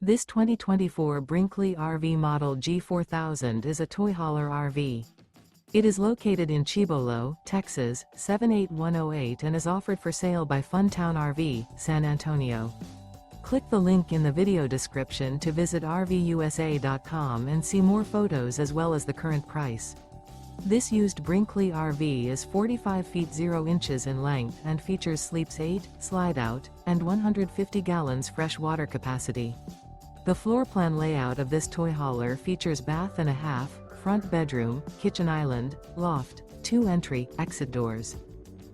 This 2024 Brinkley RV Model G 4000 is a toy hauler RV. It is located in Cibolo, Texas, 78108 and is offered for sale by Funtown RV, San Antonio. Click the link in the video description to visit RVUSA.com and see more photos as well as the current price. This used Brinkley RV is 45 feet 0 inches in length and features sleeps 8, slide-out, and 150 gallons fresh water capacity. The floor plan layout of this toy hauler features bath and a half, front bedroom, kitchen island, loft, 2 entry, exit doors.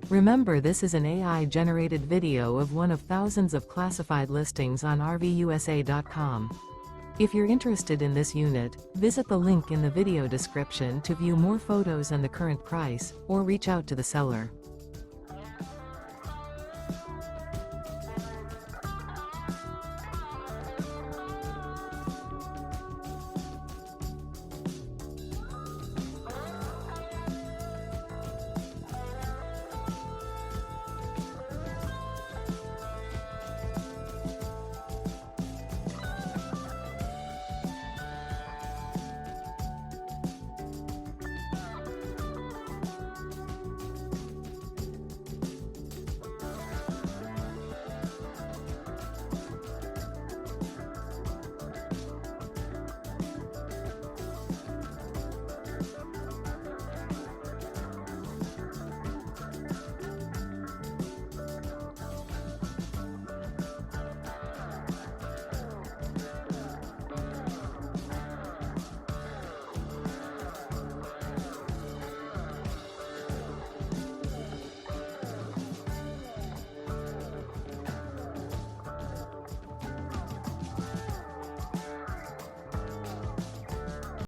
Remember, this is an AI-generated video of one of thousands of classified listings on RVUSA.com. If you're interested in this unit, visit the link in the video description to view more photos and the current price, or reach out to the seller.